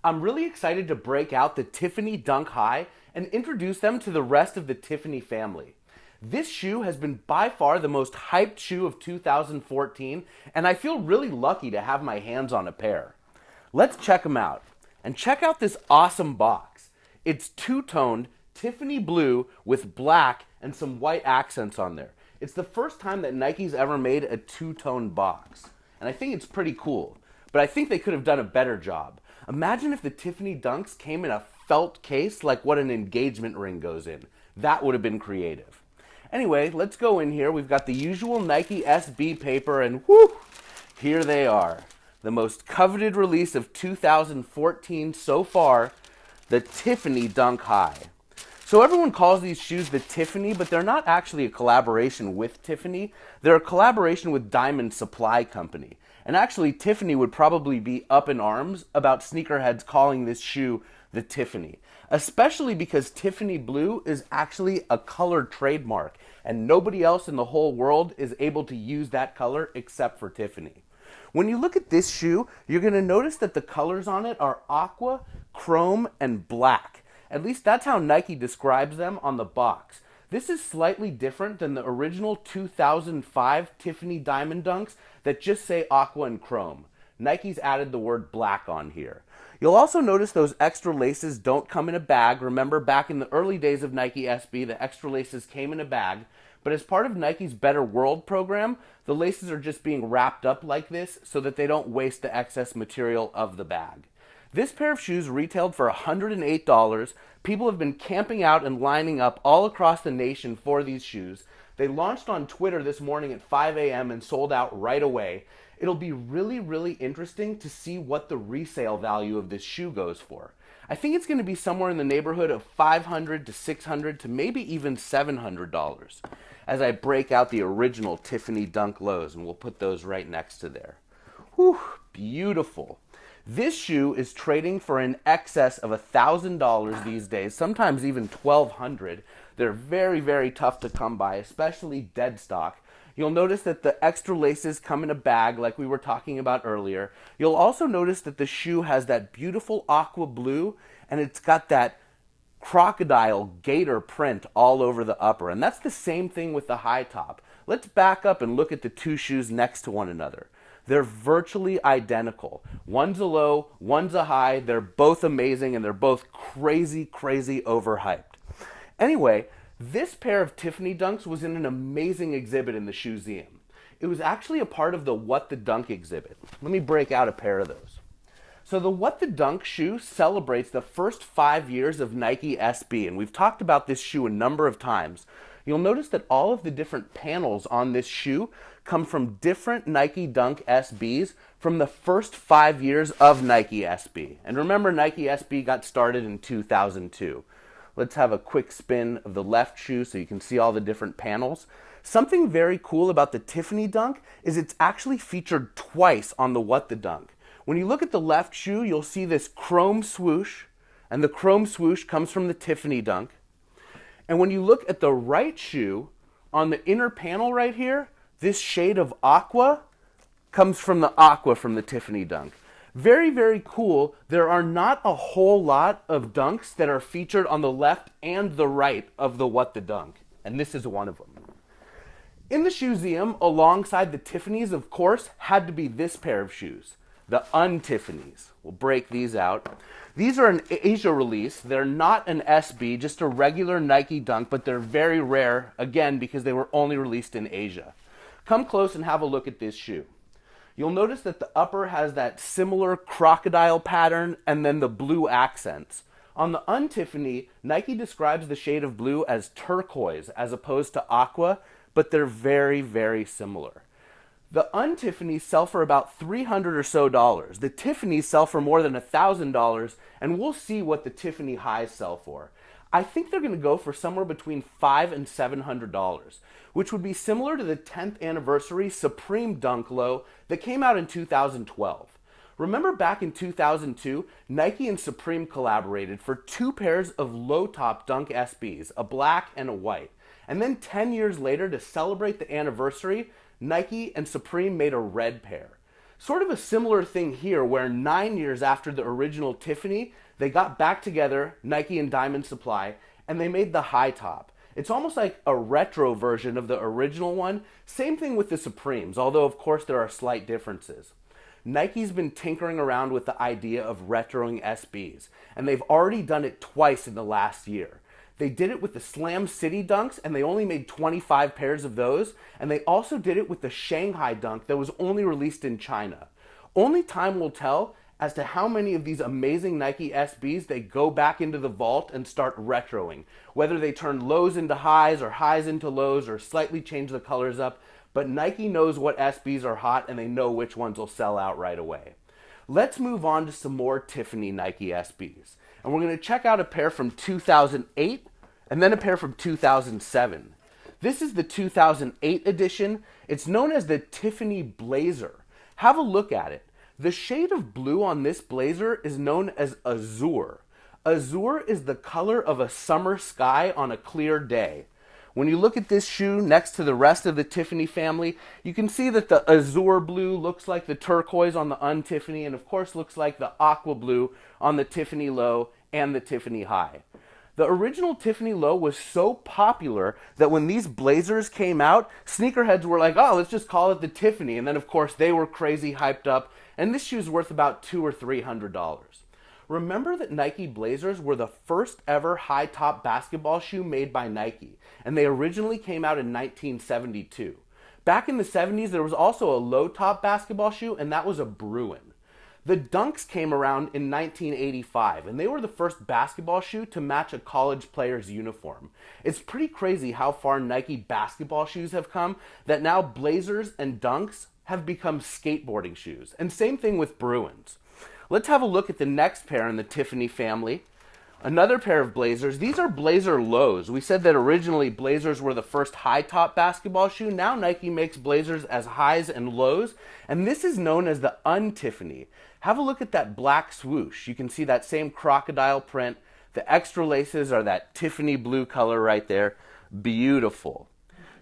I'm really excited to break out the Tiffany Dunk High and introduce them to the rest of the Tiffany family. This shoe has been by far the most hyped shoe of 2014, and I feel really lucky to have my hands on a pair. Let's check them out. And check out this awesome box. It's two-toned Tiffany blue with black and some white accents on there. It's the first time that Nike's ever made a two-tone box. And I think it's pretty cool. But I think they could have done a better job. Imagine if the Tiffany Dunks came in a felt case like what an engagement ring goes in. That would have been creative. Anyway, let's go in here. We've got the usual Nike SB paper, and whoo, here they are. The most coveted release of 2014 so far, the Tiffany Dunk High. So everyone calls these shoes the Tiffany, but they're not actually a collaboration with Tiffany. They're a collaboration with Diamond Supply Company. And actually, Tiffany would probably be up in arms about sneakerheads calling this shoe the Tiffany, especially because Tiffany blue is actually a colored trademark, and nobody else in the whole world is able to use that color except for Tiffany. When you look at this shoe, you're going to notice that the colors on it are aqua, chrome, and black. At least that's how Nike describes them on the box. This is slightly different than the original 2005 Tiffany Diamond Dunks that just say aqua and chrome. Nike's added the word black on here. You'll also notice those extra laces don't come in a bag. Remember, back in the early days of Nike SB, the extra laces came in a bag. But as part of Nike's Better World program, the laces are just being wrapped up like this so that they don't waste the excess material of the bag. This pair of shoes retailed for $108. People have been camping out and lining up all across the nation for these shoes. They launched on Twitter this morning at 5 a.m. and sold out right away. It'll be really interesting to see what the resale value of this shoe goes for. I think it's going to be somewhere in the neighborhood of $500 to $600 to maybe even $700 as I break out the original Tiffany Dunk lows, and we'll put those right next to there. Whew, beautiful. This shoe is trading for an excess of $1,000 these days, sometimes even $1,200. They're very tough to come by, especially dead stock. You'll notice that the extra laces come in a bag like we were talking about earlier. You'll also notice that the shoe has that beautiful aqua blue, and it's got that crocodile gator print all over the upper. And that's the same thing with the high top. Let's back up and look at the two shoes next to one another. They're virtually identical. One's a low, one's a high. They're both amazing, and they're both crazy overhyped. Anyway, this pair of Tiffany Dunks was in an amazing exhibit in the ShoeZeum. It was actually a part of the What the Dunk exhibit. Let me break out a pair of those. So the What the Dunk shoe celebrates the first 5 years of Nike SB, and we've talked about this shoe a number of times. You'll notice that all of the different panels on this shoe come from different Nike Dunk SBs from the first 5 years of Nike SB. And remember, Nike SB got started in 2002. Let's have a quick spin of the left shoe so you can see all the different panels. Something very cool about the Tiffany Dunk is it's actually featured twice on the What the Dunk. When you look at the left shoe, you'll see this chrome swoosh, and the chrome swoosh comes from the Tiffany Dunk. And when you look at the right shoe, on the inner panel right here, this shade of aqua comes from the aqua from the Tiffany Dunk. Very cool. There are not a whole lot of dunks that are featured on the left and the right of the What the Dunk, and this is one of them. In the ShoeZeum, alongside the Tiffany's, of course, had to be this pair of shoes, the Un-Tiffany's. We'll break these out. These are an Asia release. They're not an SB, just a regular Nike Dunk, but they're very rare, again, because they were only released in Asia. Come close and have a look at this shoe. You'll notice that the upper has that similar crocodile pattern and then the blue accents. On the Un-Tiffany, Nike describes the shade of blue as turquoise as opposed to aqua, but they're very similar. The Un-Tiffany sell for about $300 or so. The Tiffany's sell for more than $1,000, and we'll see what the Tiffany highs sell for. I think they're going to go for somewhere between $500 and $700, which would be similar to the 10th anniversary Supreme Dunk Low that came out in 2012. Remember back in 2002, Nike and Supreme collaborated for two pairs of low-top Dunk SBs, a black and a white. And then 10 years later, to celebrate the anniversary, Nike and Supreme made a red pair. Sort of a similar thing here where 9 years after the original Tiffany, they got back together, Nike and Diamond Supply, and they made the high top. It's almost like a retro version of the original one. Same thing with the Supremes, although of course there are slight differences. Nike's been tinkering around with the idea of retroing SBs, and they've already done it twice in the last year. They did it with the Slam City Dunks, and they only made 25 pairs of those, and they also did it with the Shanghai Dunk that was only released in China. Only time will tell as to how many of these amazing Nike SBs they go back into the vault and start retroing, whether they turn lows into highs or highs into lows or slightly change the colors up. But Nike knows what SBs are hot, and they know which ones will sell out right away. Let's move on to some more Tiffany Nike SBs. And we're going to check out a pair from 2008 and then a pair from 2007. This is the 2008 edition. It's known as the Tiffany Blazer. Have a look at it. The shade of blue on this blazer is known as azure. Azure is the color of a summer sky on a clear day. When you look at this shoe next to the rest of the Tiffany family, you can see that the azure blue looks like the turquoise on the un-Tiffany, and of course looks like the aqua blue on the Tiffany Low and the Tiffany High. The original Tiffany Low was so popular that when these blazers came out, sneakerheads were like, oh, let's just call it the Tiffany. And then of course they were crazy hyped up, and this shoe's worth about $200 or $300. Remember that Nike Blazers were the first ever high top basketball shoe made by Nike, and they originally came out in 1972. Back in the 70s, there was also a low top basketball shoe, and that was a Bruin. The Dunks came around in 1985, and they were the first basketball shoe to match a college player's uniform. It's pretty crazy how far Nike basketball shoes have come, that now Blazers and Dunks have become skateboarding shoes, and same thing with Bruins. Let's have a look at the next pair in the Tiffany family. Another pair of Blazers. These are Blazer Lows. We said that originally Blazers were the first high-top basketball shoe. Now Nike makes Blazers as highs and lows, and this is known as the Un-Tiffany. Have a look at that black swoosh. You can see that same crocodile print. The extra laces are that Tiffany blue color right there. Beautiful.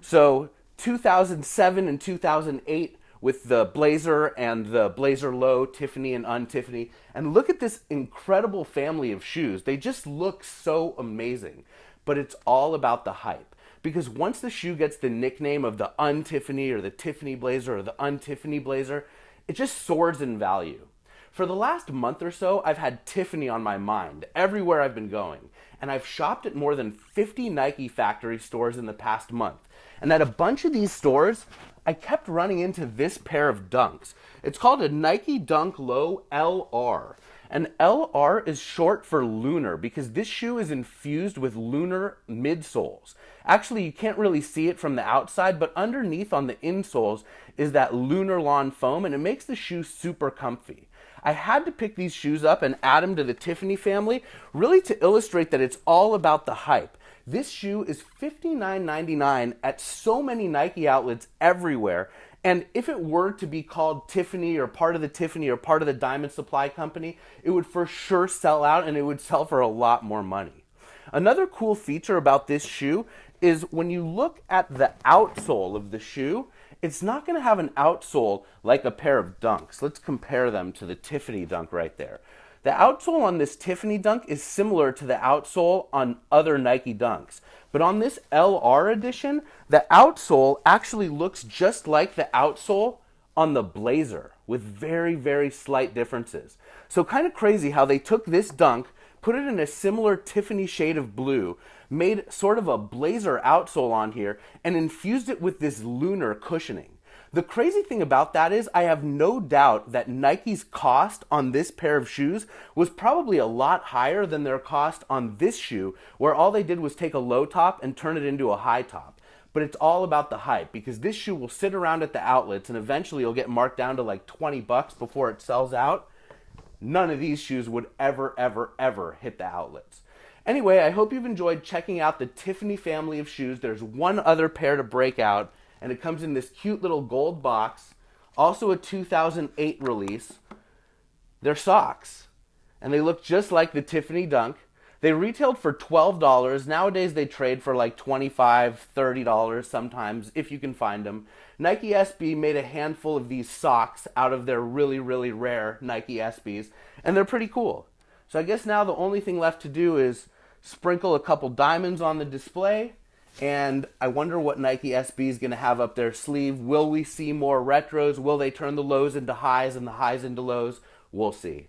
So 2007 and 2008 with the Blazer and the Blazer Low, Tiffany and Un-Tiffany. And look at this incredible family of shoes. They just look so amazing. But it's all about the hype. Because once the shoe gets the nickname of the Un-Tiffany or the Tiffany Blazer or the Un-Tiffany Blazer, it just soars in value. For the last month or so, I've had Tiffany on my mind everywhere I've been going. And I've shopped at more than 50 Nike factory stores in the past month. And at a bunch of these stores, I kept running into this pair of Dunks. It's called a Nike Dunk Low LR. And LR is short for lunar because this shoe is infused with lunar midsoles. Actually, you can't really see it from the outside, but underneath on the insoles is that lunar lawn foam, and it makes the shoe super comfy. I had to pick these shoes up and add them to the Tiffany family, really to illustrate that it's all about the hype. This shoe is $59.99 at so many Nike outlets everywhere, and if it were to be called Tiffany or part of the Tiffany or part of the Diamond Supply Company, it would for sure sell out, and it would sell for a lot more money. Another cool feature about this shoe is when you look at the outsole of the shoe, it's not going to have an outsole like a pair of Dunks. Let's compare them to the Tiffany Dunk right there. The outsole on this Tiffany Dunk is similar to the outsole on other Nike Dunks. But on this LR edition, the outsole actually looks just like the outsole on the Blazer with very, very slight differences. So kind of crazy how they took this Dunk, put it in a similar Tiffany shade of blue, made sort of a Blazer outsole on here, and infused it with this lunar cushioning. The crazy thing about that is I have no doubt that Nike's cost on this pair of shoes was probably a lot higher than their cost on this shoe, where all they did was take a low top and turn it into a high top. But it's all about the hype, because this shoe will sit around at the outlets and eventually it'll get marked down to like 20 bucks before it sells out. None of these shoes would ever, ever, ever hit the outlets. Anyway, I hope you've enjoyed checking out the Tiffany family of shoes. There's one other pair to break out, and it comes in this cute little gold box, also a 2008 release. They're socks, and they look just like the Tiffany Dunk. They retailed for $12. Nowadays they trade for like $25, $30 sometimes, if you can find them. Nike SB made a handful of these socks out of their really, really rare Nike SBs, and they're pretty cool. So I guess now the only thing left to do is sprinkle a couple diamonds on the display, and I wonder what Nike SB is going to have up their sleeve. Will we see more retros? Will they turn the lows into highs and the highs into lows? We'll see.